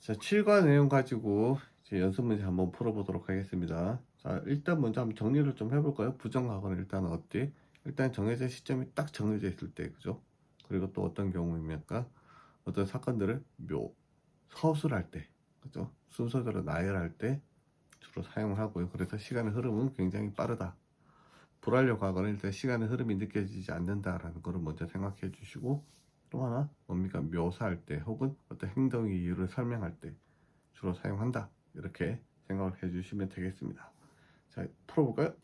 자, 7과 내용 가지고 이제 연습 문제 한번 풀어보도록 하겠습니다. 자, 일단 먼저 한번 정리를 좀 해볼까요? 부정하거나 일단 어때? 일단 정해진 시점이 딱 정해져 있을 때, 그죠? 그리고 또 어떤 경우입니까? 어떤 사건들을 서술할 때, 그죠? 순서대로 나열할 때 주로 사용하고요. 그래서 시간의 흐름은 굉장히 빠르다. 불하려고 하거나 일단 시간의 흐름이 느껴지지 않는다라는 것을 먼저 생각해 주시고, 또 하나 뭡니까? 묘사할 때 혹은 어떤 행동의 이유를 설명할 때 주로 사용한다, 이렇게 생각을 해주시면 되겠습니다. 자, 풀어볼까요?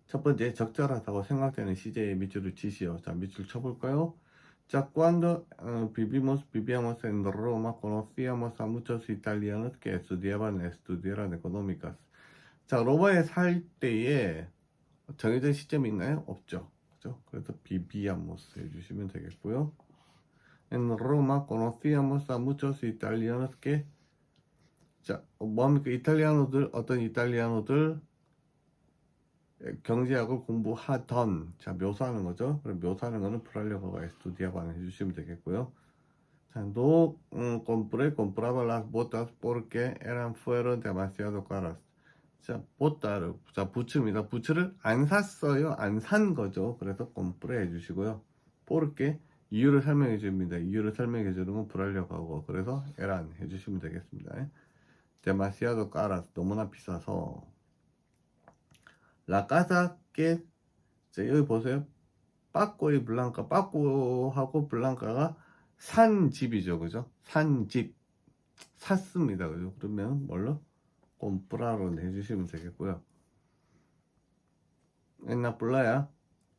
첫 번째, 적절하다고 생각되는 시제의 밑줄을 치시오. 자, 밑줄 쳐볼까요? 자, cuando vivíamos en Roma, conocíamos a muchos italianos que estudiaban económicas. 자, 로마에 살 때에 정해진 시점이 있나요? 없죠. 그죠? 그래서 vivíamos 해주시면 되겠고요. En Roma conocíamos a muchos italianos que, 자, 뭡니까? 이탈리아노들, 어떤 이탈리아노들 경제학을 공부하던, 자, 묘사하는 거죠. 그럼 묘사하는 거는 프랄레고가 에스투디아고 해주시면 되겠고요. 자, no compraba las botas porque fueron demasiado caras. 자, 보따를, 자, 부츠입니다. 부츠를 안 샀어요. 안 산 거죠. 그래서 compré 해주시고요. porque 이유를 설명해 줍니다. 이유를 설명해 주는 건 불알려고, 그래서 eran 해주시면 되겠습니다. demasiado caras, 너무나 비싸서. La casa que, 자, 여기 보세요. 빠꼬이 블랑카, 빠꼬하고 블랑카가 산 집이죠. 그죠? 산 집. 샀습니다. 그죠? 그러면 뭘로? 꼼프라로 해주시면 되겠고요. 엔나 플라야,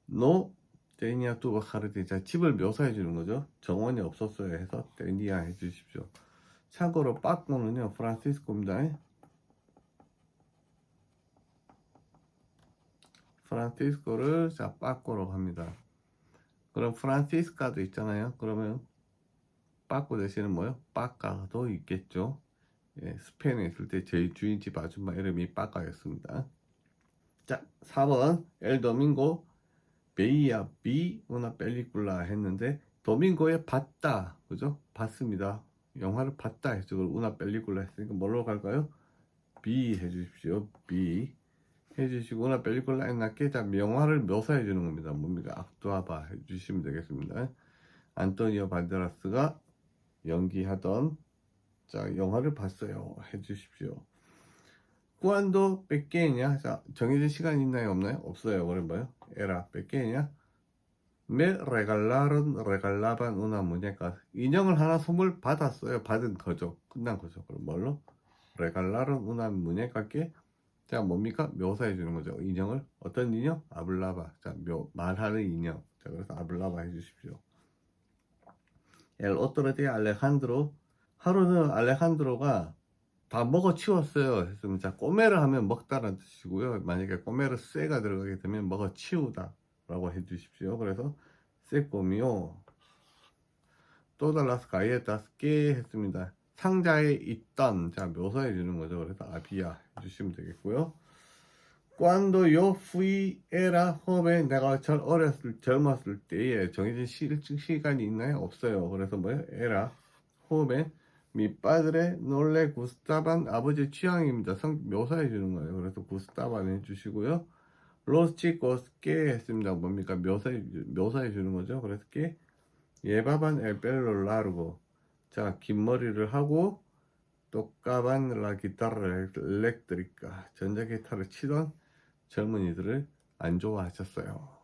노, 데니아 투바 카르디. 자, 집을 묘사해 주는 거죠. 정원이 없었어요 해서 데니아 해주십시오. 참고로 빠꼬는요, 프란시스코입니다. 프란시스코를 자, 빠꼬로 합니다. 그럼 프란시스카도 있잖아요. 그러면 빠꼬 대신에 뭐요? 빠까도 있겠죠. 예, 스페인에 있을 때 제 주인집 아줌마 이름이 빠까였습니다. 자, 4번 엘 도밍고 베이야 비 우나 펠리쿨라 했는데, 도밍고에 봤다, 그죠? 봤습니다. 영화를 봤다 했죠. 우나 펠리쿨라 했으니까 뭘로 갈까요? 비 해주십시오. 비 해주시고, 우나 펠리쿨라 엔나께, 자, 영화를 묘사해 주는 겁니다. 뭡니까? 악두아바 해주시면 되겠습니다. 안토니오 반데라스가 연기하던, 자, 영화를 봤어요 해주십시오. 꾸안도 뺏게냐? 자, 정해진 시간 있나요? 없나요? 없어요. 그럼 뭐요? 에라 뺏게냐? Me regalaban una muñeca. 인형을 하나 선물 받았어요. 받은 거죠. 끝난 거죠. 그럼 뭘로? regalaron una muñeca que, 자, 뭡니까? 묘사해 주는 거죠. 인형을. 어떤 인형? 아블라바. 자, 말하는 인형. 자, 그래서 아블라바 해주십시오. El otro día Alejandro, 하루는 알레칸드로가 다 먹어 치웠어요 했으면, 자, 꼬메를 하면 먹다라는 뜻이고요. 만약에 꼬메르 쇠가 들어가게 되면 먹어 치우다 라고 해주십시오. 그래서 쇠 꼬미요 또달라스 가이에타스 깨 했습니다. 상자에 있던, 자, 묘사해 주는 거죠. 그래서 아비아 해주시면 되겠고요. Cuando yo fui era joven, 내가 젊었을 때에 정해진 시간이 있나요? 없어요. 그래서 뭐예요? era joven, mi padre no le gustaban, 아버지 취향입니다. 묘사해 주는 거예요. 그래서 gustaban 해주시고요. los chicos que 했습니다. 뭡니까? 묘사해 주는 거죠. 그래서 que llevaban el pelo largo, 자, 긴 머리를 하고, tocaban la guitarra eléctrica, 전자기타를 치던 젊은이들을 안 좋아하셨어요.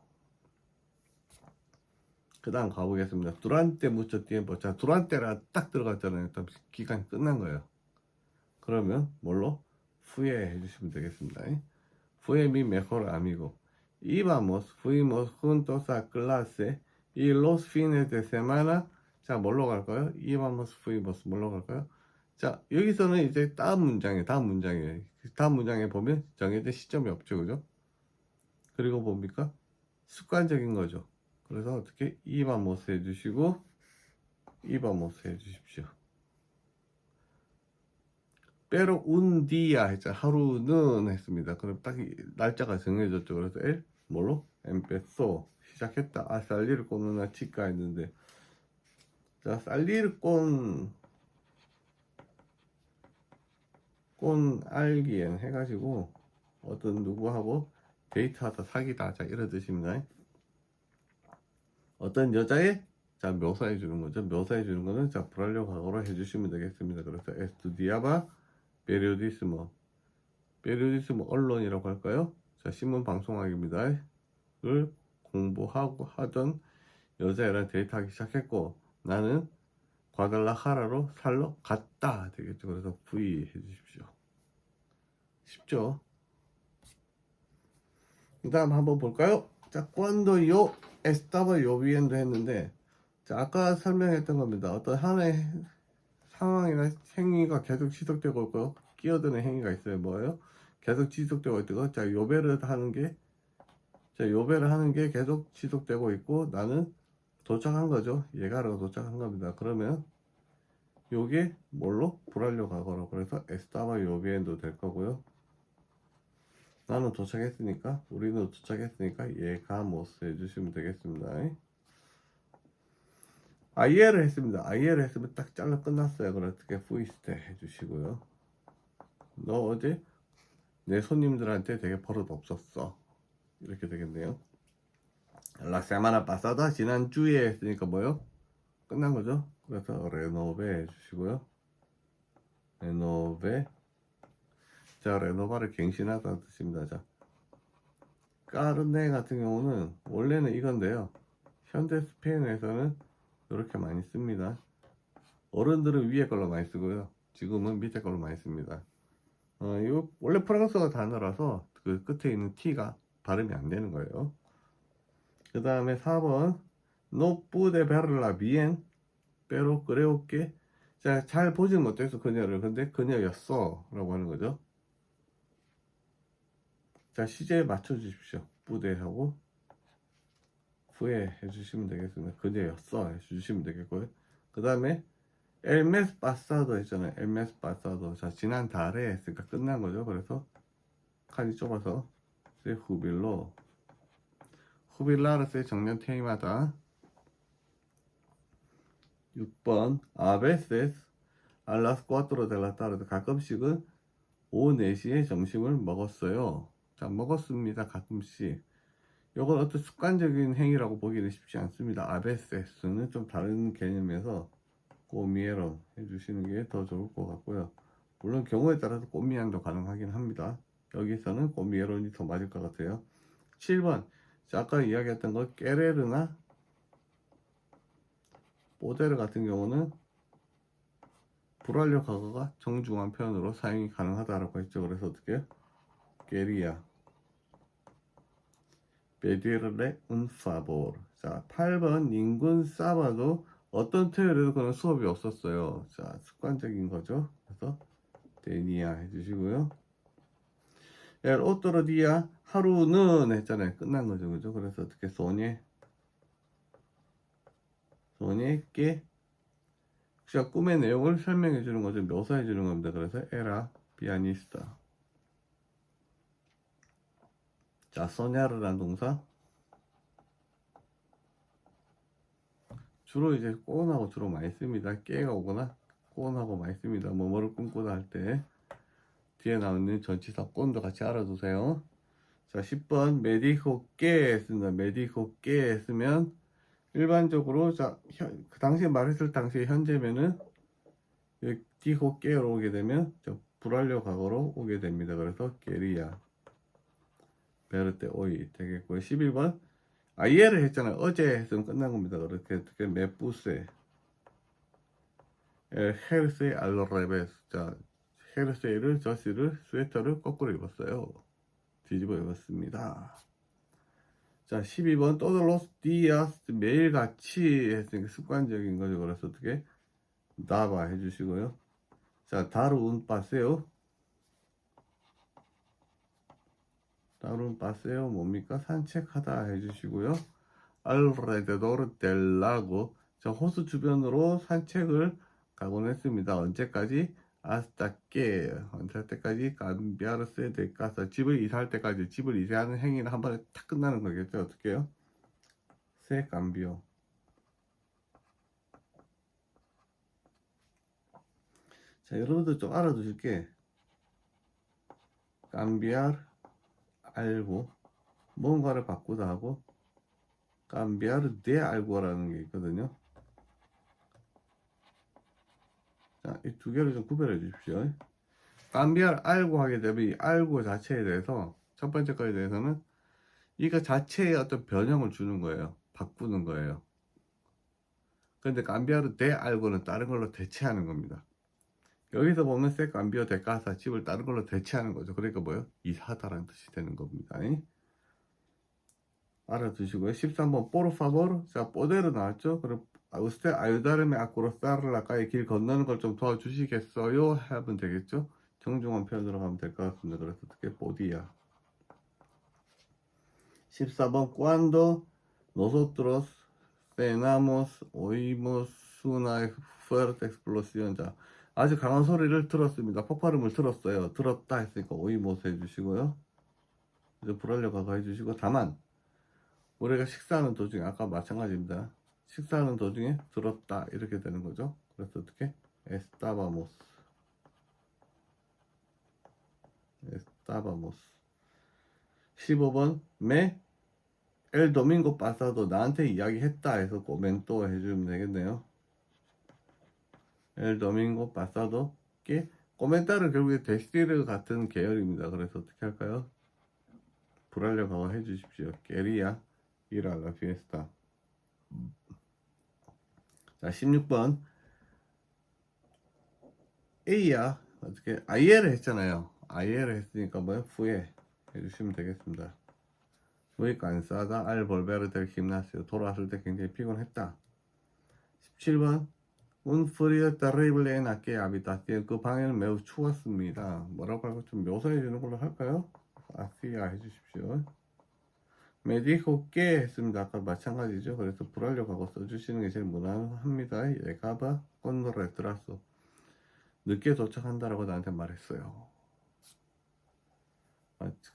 그 다음 가보겠습니다. 두란테 무초 tiempo. 자, 두란테라 딱 들어갔잖아요. 기간이 끝난 거예요. 그러면 뭘로? 후에 해주시면 되겠습니다. Fue mi mejor amigo. fuimos juntos a clase y los fines de semana. 자, 뭘로 갈까요? fuimos, 뭘로 갈까요? 자, 여기서는 이제 다음 문장에 보면 정해진 시점이 없죠, 그죠? 그리고 뭡니까? 습관적인 거죠. 그래서 어떻게 이바모스 해주시고, 이바모스 해주십시오. 빼로 운디야 했죠. 하루는 했습니다. 그럼 딱 날짜가 정해졌죠. 그래서 엘 뭘로? 엠페소 시작했다. 아, 살리를 꽂는 치과 했는데, 자, 살리를 꼰 꼰 알기엔 해가지고 어떤 누구하고 데이트하다 사귀다, 자 이런 뜻입니다. 어떤 여자의 자 묘사해 주는 거죠. 묘사해 주는 거는 자 불완료 과거로 해주시면 되겠습니다. 그래서 estudiaba periodismo, periodismo 언론이라고 할까요? 자 신문 방송학입니다. 를 공부하고 하던 여자애랑 데이트하기 시작했고 나는 과달라하라로 살러 갔다 되겠죠. 그래서 V 해주십시오. 쉽죠? 그 다음 한번 볼까요? 자, cuando yo estaba lloviendo 했는데, 자, 아까 설명했던 겁니다. 어떤 하나의 상황이나 행위가 계속 지속되고 있고, 끼어드는 행위가 있어요. 뭐예요? 계속 지속되고 있고, 자, 요배를 하는 게, 자, 요배를 하는 게 계속 지속되고 있고, 나는 도착한 거죠. 얘가로 도착한 겁니다. 그러면, 요게 뭘로? 불완료 과거로. 그래서 estaba lloviendo 될 거고요. 나는 도착했으니까 우리는 도착했으니까 얘가 모스 해주시면 되겠습니다. 아이에를 했습니다. 아이에를 했으면 딱 잘라 끝났어요. 그럼 어떻게 fuiste 해주시고요. 너 어제 내 손님들한테 되게 버릇 없었어. 이렇게 되겠네요. La semana pasada 지난주에 했으니까 뭐요? 끝난 거죠. 그래서 레노베 해주시고요. 레노베. 자, 레노바를 갱신하다는 뜻입니다. 자, 까르네 같은 경우는 원래는 이건데요. 현대 스페인에서는 이렇게 많이 씁니다. 어른들은 위에 걸로 많이 쓰고요. 지금은 밑에 걸로 많이 씁니다. 이거 원래 프랑스어 단어라서 그 끝에 있는 T가 발음이 안 되는 거예요. 그 다음에 4번 No pude verla bien, pero creo que 자, 잘 보지 못해서 그녀를 근데 그녀였어 라고 하는 거죠. 자, 시제에 맞춰 주십시오. pude하고 후에 해주시면 되겠습니다. 그녀였어 해주시면 되겠고요. 그 다음에 엘메스 파사도 했잖아요. 엘메스 파사도. 자, 지난 달에 했으니까 끝난 거죠. 그래서 칸이 좁아서 후빌로 후빌라르스의 정년 퇴임하다. 6번 아베세스 알라스 꽈트로 델라 타르드 가끔씩은 오후 4시에 점심을 먹었어요. 자, 먹었습니다. 가끔씩. 이건 어떤 습관적인 행위라고 보기는 쉽지 않습니다. 아베세스는 좀 다른 개념에서 꼬미에론 해주시는 게 더 좋을 것 같고요. 물론 경우에 따라서 꼬미안도 가능하긴 합니다. 여기서는 꼬미에론이 더 맞을 것 같아요. 7번 자, 아까 이야기했던 거 깨레르나 뽀데르 같은 경우는 불완료 과거가 정중한 표현으로 사용이 가능하다라고 했죠. 그래서 어떻게 해요? 깨리아 베디르레 un favor. 자, 8번 닌군 사바도 어떤 토요일에도 그런 수업이 없었어요. 자, 습관적인 거죠. 그래서 데니아 해주시고요. 엘 오토로 디아 하루는 했잖아요. 끝난 거죠. 그죠? 그래서 어떻게 소니에 깨 자, 꿈의 내용을 설명해 주는 거죠. 묘사해 주는 겁니다. 그래서 에라 피아니스타. 자, 소냐르란 동사 주로 이제 꼬은하고 주로 많이 씁니다. 깨가 오거나 꼬은하고 많이 씁니다. 뭐뭐를 꿈꾸다 할 때 뒤에 나오는 전치사 꼰도 같이 알아두세요. 자, 10번 메디코 깨 쓴다. 메디코 깨 쓰면 일반적으로 자, 그 당시에 말했을 당시에 현재면은 디코 깨로 오게 되면 불완료 과거로 오게 됩니다. 그래서 게리야 베르테 오이 되겠고요. 11번 아이에를 했잖아요. 어제 했으면 끝난 겁니다. 그렇게 메푸세 헤르세 알로레베스. 자, 헤르세를 저씨를 스웨터를 거꾸로 입었어요. 뒤집어 입었습니다. 자, 12번 todos días 매일같이 했으니까 습관적인 거죠. 그래서 어떻게 다바 해주시고요. 자, 다룬 빠세요. 다룬 빠세요 뭡니까? 산책하다 해주시고요. alrededor del lago. 자, 호수 주변으로 산책을 가곤 했습니다. 언제까지? hasta que 언제 때까지 cambiarse de casa. 집을 이사할 때까지. 집을 이사하는 행위는 한 번에 탁 끝나는 거겠죠. 어떻게 해요? se cambió. 자, 여러분들 좀 알아두실 게 cambiar algo, 뭔가를 바꾸다 하고 cambiar de algo라는 게 있거든요. 자, 이 두 개를 좀 구별해 주십시오. cambiar algo 하게 되면 이 algo 자체에 대해서 첫 번째 거에 대해서는 이거 자체에 어떤 변형을 주는 거예요. 바꾸는 거예요. 근데 cambiar de algo는 다른 걸로 대체하는 겁니다. 여기서 보면 se cambió de casa, 집을 다른 걸로 대체하는 거죠. 그러니까 뭐예요? 이사하다라는 뜻이 되는 겁니다. 알아두시고요. 13번 por favor. 자, poder 나왔죠? 그럼 usted ayudarme a cruzar la calle. 길 건너는 걸 좀 도와주시겠어요? 하면 되겠죠? 정중한 표현으로 가면 될 것 같습니다. 그래서 어떻게 podía. 14번 cuando nosotros cenamos oímos una fuerte explosión. 자, 아주 강한 소리를 들었습니다. 폭발음을 들었어요. 들었다 했으니까 oímos 해주시고요. 이제 불알려가가 해주시고 다만 우리가 식사하는 도중에 아까 마찬가지입니다. 식사하는 도중에 들었다 이렇게 되는 거죠. 그래서 어떻게? estábamos 15번 el domingo pasado 나한테 이야기했다 해서 코멘토 해주면 되겠네요. el domingo pasado 게 코멘타를 결국에 데시르 같은 계열입니다. 그래서 어떻게 할까요? 불알려 강화 해주십시오. quería ir a la fiesta. 자, 16번 A야 어떻게 ayer 했잖아요. ayer 했으니까 뭐야? fue 해주시면 되겠습니다. muy cansada al volver del gimnasio. 돌아왔을 때 굉장히 피곤했다. 17번 un frío terrible en aquella habitación. 그 방에는 매우 추웠습니다. 뭐라고 할까? 좀 묘사해 주는 걸로 할까요? 아시아 해주십시오. me dijo que 했습니다. 아까 마찬가지죠. 그래서 불알려고 써주시는 게 제일 무난합니다. llegaba con retraso. 늦게 도착한다라고 나한테 말했어요.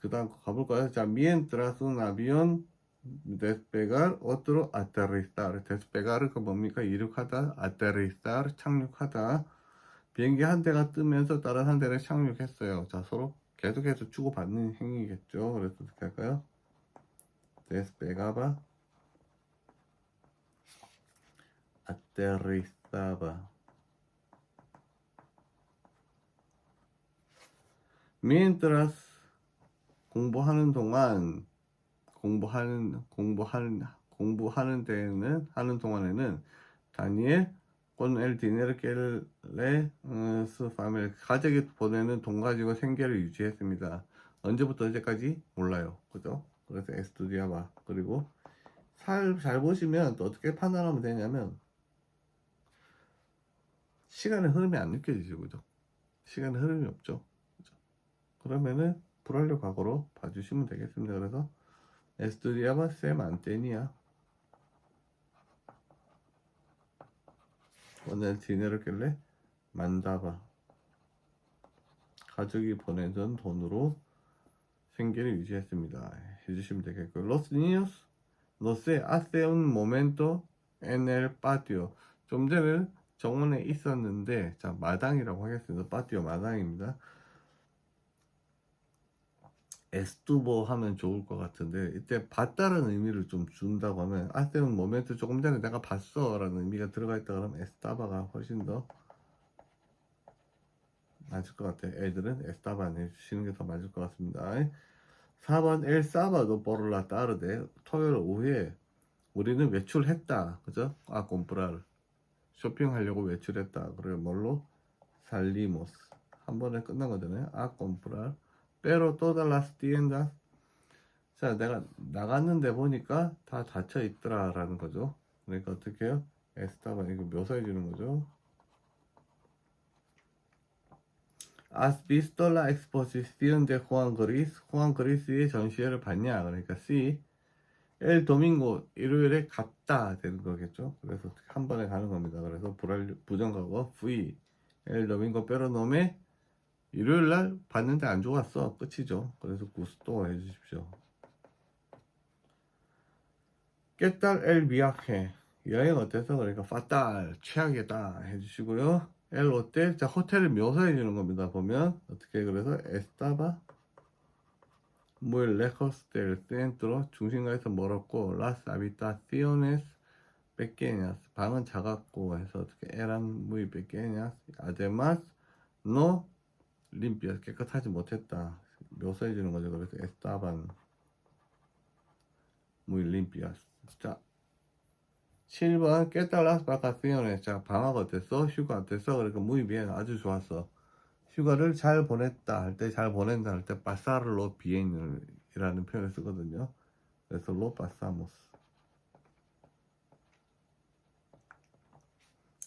그 다음 가볼까요? 자, mientras un avión despegar otro aterrizar. despegar은 그 뭡니까? 이륙하다. aterrizar 착륙하다. 비행기 한 대가 뜨면서 다른 한 대를 착륙했어요. 자, 서로 계속해서 주고받는 행위겠죠. 그래서 어떻게 할까요? despegaba, aterrizaba. mientras 공부하는 동안 공부하는 데는 하는 동안에는 다니엘 con el dinero que le su familia 가족이 보내는 돈 가지고 생계를 유지했습니다. 언제부터 언제까지 몰라요. 그죠? 그래서 estudiaba. 그리고 잘 보시면 또 어떻게 판단하면 되냐면 시간의 흐름이 안 느껴지죠. 그죠? 시간의 흐름이 없죠. 그죠? 그러면은 불완료 과거로 봐주시면 되겠습니다. 그래서 estudiaba se mantenía con el dinero que le mandaba. 가족이 보내던 돈으로 생계를 유지했습니다. 해주시면 되겠고요. Los niños no sé hace un momento en el patio. 좀 전에 정원에 있었는데 자 마당이라고 하겠습니다. patio 마당입니다. estuvo 하면 좋을 것 같은데 이때 봤다라는 의미를 좀 준다고 하면 hace un momento 조금 전에 내가 봤어 라는 의미가 들어가 있다 그러면 estaba가 훨씬 더 맞을 것 같아요. 애들은 estaban 해주시는 게 더 맞을 것 같습니다. 4번 el sábado por la tarde 토요일 오후에 우리는 외출했다. 그죠? 아 comprar 쇼핑하려고 외출했다. 그리고 뭘로? salimos 한 번에 끝난 거잖아요. 아 comprar pero todas las tiendas 자 내가 나갔는데 보니까 다 닫혀 있더라 라는 거죠. 그러니까 어떻게 해요? estaban 이거 묘사해 주는 거죠. Has visto la exposición de Juan Gris? Juan Gris의 전시회를 봤냐? 그러니까 sí. El domingo 일요일에 갔다 되는 거겠죠. 그래서 한 번에 가는 겁니다. 그래서 부정과거 fui. El domingo pero no me 일요일 날 봤는데 안 좋았어. 끝이죠. 그래서 gusto 해주십시오. ¿Qué tal el viaje? 여행 어때서? 그러니까 fatal 최악이다 해주시고요. el hotel 자 호텔을 묘사해 주는 겁니다. 보면 어떻게 그래서 estaba muy lejos del centro, 중심가에서 멀었고, las habitaciones pequeñas, 방은 작았고 해서 어떻게 eran muy pequeñas, además no limpias, 깨끗하지 못했다. 묘사해 주는 거죠. 그래서 estaban muy limpias. 자, 7번 ¿Qué tal las vacaciones? 자, 방학 어땠어? 휴가 어땠어? 그러니까 muy bien, 아주 좋았어. 휴가를 잘 보냈다 할 때, 잘 보낸다 할 때 pasarlo bien이라는 표현을 쓰거든요. 그래서 lo pasamos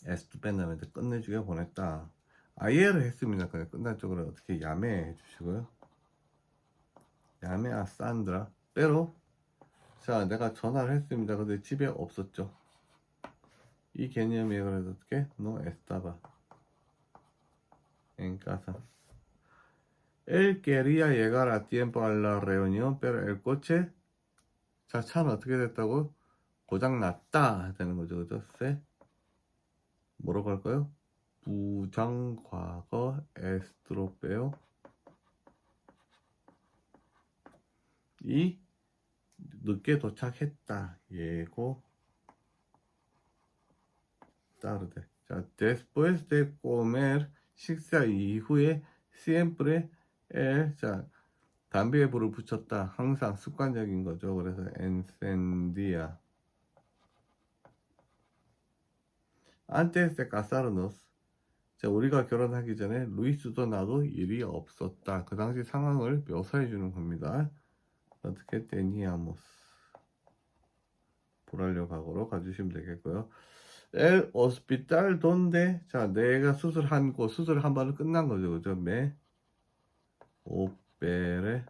estupendamente, 끝내주게 보냈다. ayer 했습니다. 그냥 끝날 쪽으로 어떻게 야매 해주시고요. 야매 a Sandra pero 자, 내가 전화를 했습니다. 근데 집에 없었죠. 이 개념이에요. 그래서 어떻게 no estaba en casa. Él quería llegar a tiempo a la reunión, pero el coche, 자, 차는 어떻게 됐다고? 고장 났다 되는 거죠. 그죠? 세 뭐라고 할까요? 부정과거 에스트로페오 이 늦게 도착했다. 예고 tarde. 자, después de comer 식사 이후에 siempre 자, 담배에 불을 붙였다. 항상 습관적인 거죠. 그래서 encendía. Antes de casarnos. 자, 우리가 결혼하기 전에 루이스도 나도 일이 없었다. 그 당시 상황을 묘사해 주는 겁니다. 어떻게 teníamos. 불완료 과거로 가주시면 되겠고요. El hospital donde 자, 내가 수술한 곳, 수술 한 번은 끝난 거죠. 그죠? me operé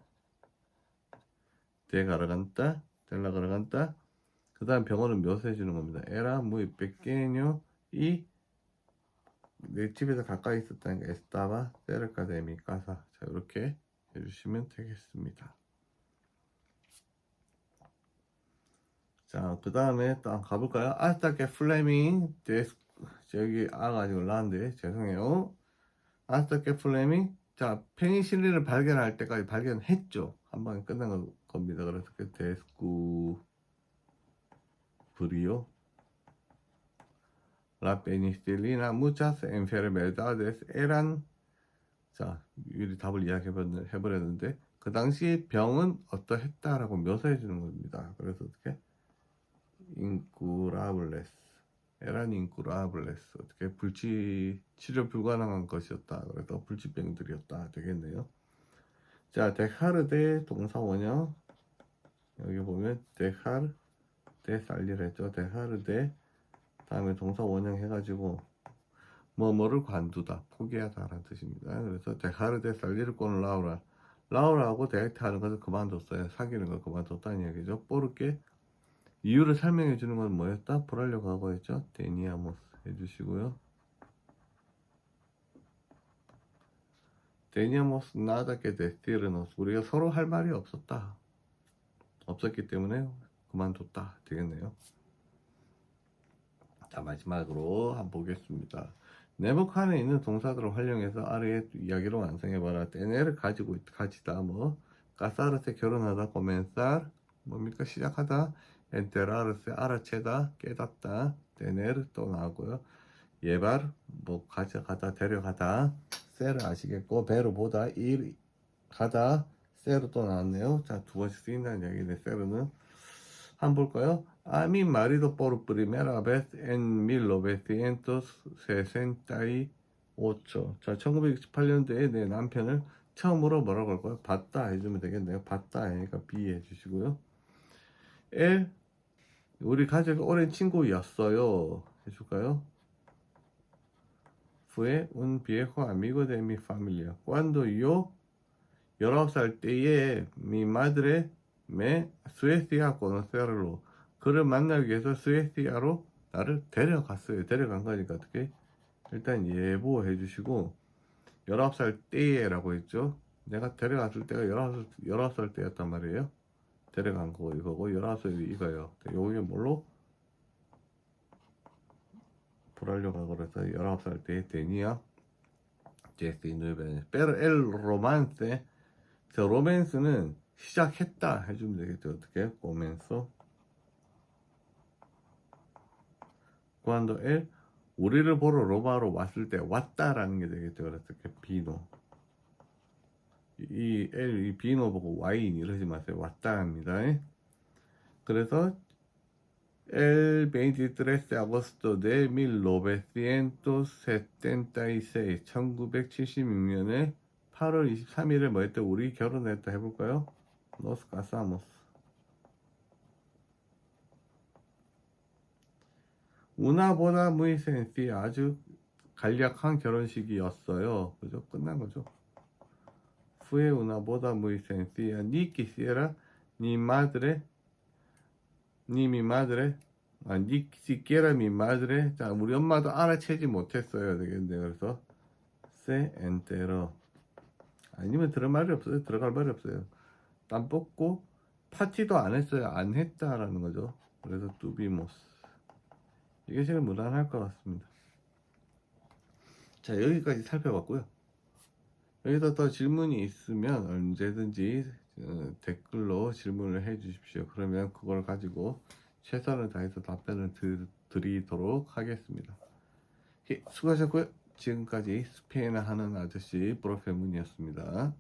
de garganta, de la garganta. 그 다음 병원은 묘사해 주는 겁니다. Era muy pequeño y 내 집에서 가까이 있었다니까 estaba cerca de mi casa. 자, 이렇게 해주시면 되겠습니다. 자, 그 다음에 또 가볼까요? hasta que Fleming 여기 아가 아니고 라인데 죄송해요. hasta que Fleming 자, 페니실린을 발견할 때까지 발견했죠. 한 방에 끝난 겁니다. 그래서 그 descubrió la penicilina. Muchas enfermedades eran 자, 미리 답을 이야기해버렸는데 그 당시 병은 어떠했다라고 묘사해 주는 겁니다. 그래서 어떻게 incurables eran incurables 어떻게 치료 불가능한 것이었다. 그래서 불치병들이었다 되겠네요. 자, dejar de 동사 원형 여기 보면 dejar de salir 했죠. dejar de 다음에 동사 원형 해가지고 뭐뭐를 관두다, 포기하다 라는 뜻입니다. 그래서 dejar de salir con Laura 라우라하고 데이트 하는 것을 그만뒀어요. 사귀는 걸 그만뒀다는 얘기죠. porque 이유를 설명해 주는 건 뭐였다? 불완료 과거였죠. teníamos 해주시고요. teníamos nada que decirnos 우리가 서로 할 말이 없었기 때문에 그만뒀다 되겠네요. 자, 마지막으로 한번 보겠습니다. 내부 칸에 있는 동사들을 활용해서 아래의 이야기를 완성해봐라. tener 가지다 casarse 결혼하다, comenzar 뭡니까 시작하다, enterarse 알아채다, 깨닫다, tener 또 나오고요. llevar 가져가다, 데려가다, ser 아시겠고 배로 보다, ir 가다, ser 또 나왔네요. 자, 두 번씩 쓰인다는 얘기네. ser는 한번 볼까요? A mi marido por primera vez en 1968. 자, 1968년도에 내 남편을 처음으로 뭐라고 할까요? 봤다 해주면 되겠네요. 봤다 하니까 B 해주시고요. Él, 우리 가족이 오랜 친구였어요. 해줄까요? Fue un viejo amigo de mi familia. Cuando yo 19살 때에 mi madre me Suecia a conocerlo. 그를 만나기 위해서 스웨시아로 나를 데려갔어요. 데려간 거니까 어떻게? 일단 예보해 주시고 19살 때라고 했죠. 내가 데려갔을 때가 19살 때였단 말이에요. 데려간 거 이거고 19살이 이거예요. 여기 뭘로? 불완료 과거로서 19살 때 tenía 19 años. Pero el romance 저 로맨스는 시작했다 해주면 되겠죠. 어떻게? comenzó. cuando él 우리를 보러 로마로 왔을 때 왔다라는 게 되겠죠. 그래서 이렇게 비노. 이 비노 보고 와인 이러지 마세요. 왔다 합니다. 그래서 el 23 de agosto de 1976 1976년에 8월 23일에 뭐 했다? 우리 결혼했다 해볼까요? Nos casamos. Una boda muy sencilla. 아주 간략한 결혼식이었어요. 그죠? 끝난 거죠. Fue una boda muy sencilla. Ni quisiera, ni madre, ni mi madre, ni siquiera mi madre. 자, 우리 엄마도 알아채지 못했어요. 되겠네. 그래서 se enteró. 아니면 들을 말이 없어요. 들어갈 말이 없어요. 땀 뽑고 파티도 안 했어요. 안 했다라는 거죠. 그래서 tuvimos. 이게 제일 무난할 것 같습니다. 자, 여기까지 살펴봤고요. 여기서 더 질문이 있으면 언제든지 댓글로 질문을 해 주십시오. 그러면 그걸 가지고 최선을 다해서 답변을 드리도록 하겠습니다. 수고하셨고요. 지금까지 스페인어 하는 아저씨 프로페문이었습니다.